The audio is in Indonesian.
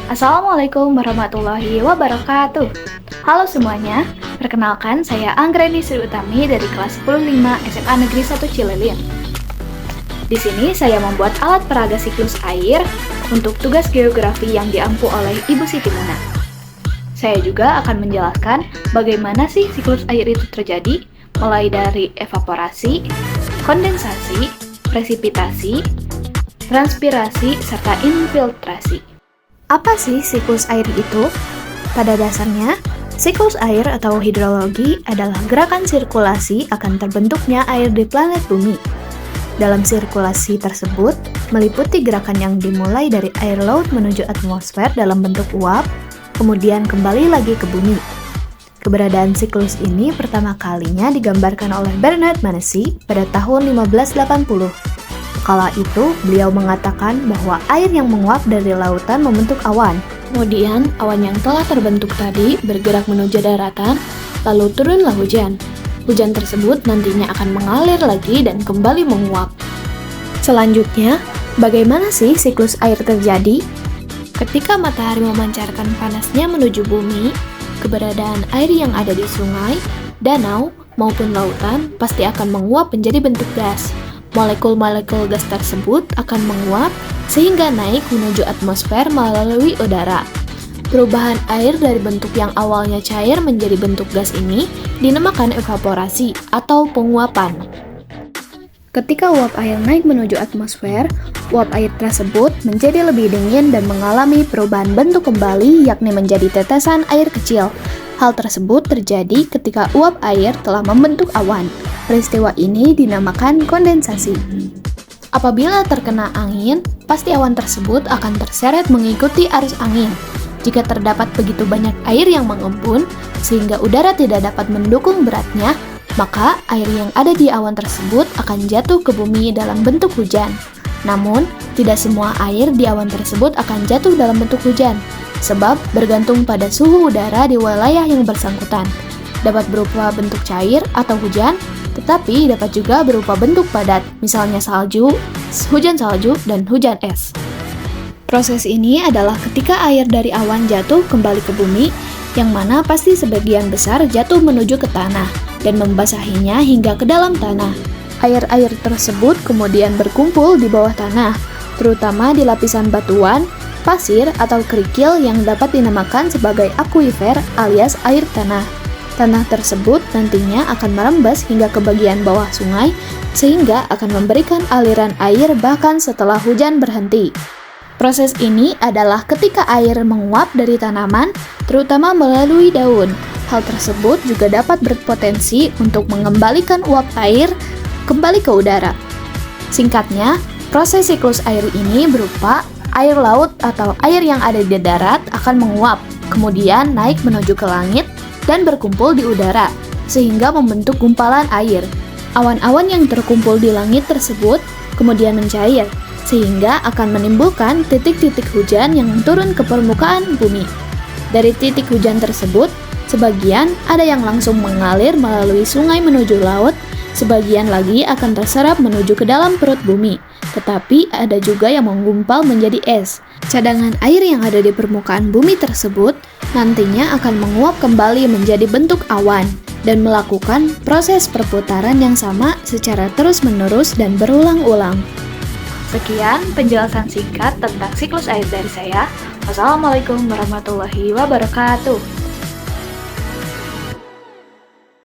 Assalamualaikum warahmatullahi wabarakatuh. Halo semuanya, perkenalkan saya Anggreni Sri Utami dari kelas 105 SMA Negeri 1 Cililin. Di sini saya membuat alat peraga siklus air untuk tugas geografi yang diampu oleh Ibu Siti Muna. Saya juga akan menjelaskan bagaimana sih siklus air itu terjadi, mulai dari evaporasi, kondensasi, presipitasi, transpirasi, serta infiltrasi. Apa sih siklus air itu? Pada dasarnya, siklus air atau hidrologi adalah gerakan sirkulasi akan terbentuknya air di planet bumi. Dalam sirkulasi tersebut, meliputi gerakan yang dimulai dari air laut menuju atmosfer dalam bentuk uap, kemudian kembali lagi ke bumi. Keberadaan siklus ini pertama kalinya digambarkan oleh Bernard Manesi pada tahun 1580. Kala itu, beliau mengatakan bahwa air yang menguap dari lautan membentuk awan. Kemudian, awan yang telah terbentuk tadi bergerak menuju daratan, lalu turunlah hujan. Hujan tersebut nantinya akan mengalir lagi dan kembali menguap. Selanjutnya, bagaimana sih siklus air terjadi? Ketika matahari memancarkan panasnya menuju bumi, keberadaan air yang ada di sungai, danau, maupun lautan pasti akan menguap menjadi bentuk gas. Molekul-molekul gas tersebut akan menguap sehingga naik menuju atmosfer melalui udara. Perubahan air dari bentuk yang awalnya cair menjadi bentuk gas ini dinamakan evaporasi atau penguapan. Ketika uap air naik menuju atmosfer, uap air tersebut menjadi lebih dingin dan mengalami perubahan bentuk kembali, yakni menjadi tetesan air kecil. Hal tersebut terjadi ketika uap air telah membentuk awan. Peristiwa ini dinamakan kondensasi. Apabila terkena angin, pasti awan tersebut akan terseret mengikuti arus angin. Jika terdapat begitu banyak air yang mengembun, sehingga udara tidak dapat mendukung beratnya, maka air yang ada di awan tersebut akan jatuh ke bumi dalam bentuk hujan. Namun, tidak semua air di awan tersebut akan jatuh dalam bentuk hujan, sebab bergantung pada suhu udara di wilayah yang bersangkutan. Dapat berupa bentuk cair atau hujan, tetapi dapat juga berupa bentuk padat, misalnya salju, hujan salju, dan hujan es. Proses ini adalah ketika air dari awan jatuh kembali ke bumi, yang mana pasti sebagian besar jatuh menuju ke tanah dan membasahinya hingga ke dalam tanah. Air-air tersebut kemudian berkumpul di bawah tanah, terutama di lapisan batuan, pasir, atau kerikil yang dapat dinamakan sebagai akuifer alias air tanah. Tanah tersebut nantinya akan merembes hingga ke bagian bawah sungai, sehingga akan memberikan aliran air bahkan setelah hujan berhenti. Proses ini adalah ketika air menguap dari tanaman, terutama melalui daun. Hal tersebut juga dapat berpotensi untuk mengembalikan uap air kembali ke udara. Singkatnya, proses siklus air ini berupa air laut atau air yang ada di darat akan menguap, kemudian naik menuju ke langit, dan berkumpul di udara, sehingga membentuk gumpalan air. Awan-awan yang terkumpul di langit tersebut kemudian mencair, sehingga akan menimbulkan titik-titik hujan yang turun ke permukaan bumi. Dari titik hujan tersebut, sebagian ada yang langsung mengalir melalui sungai menuju laut, sebagian lagi akan terserap menuju ke dalam perut bumi, tetapi ada juga yang menggumpal menjadi es. Cadangan air yang ada di permukaan bumi tersebut nantinya akan menguap kembali menjadi bentuk awan dan melakukan proses perputaran yang sama secara terus-menerus dan berulang-ulang. Sekian penjelasan singkat tentang siklus air dari saya. Wassalamualaikum warahmatullahi wabarakatuh.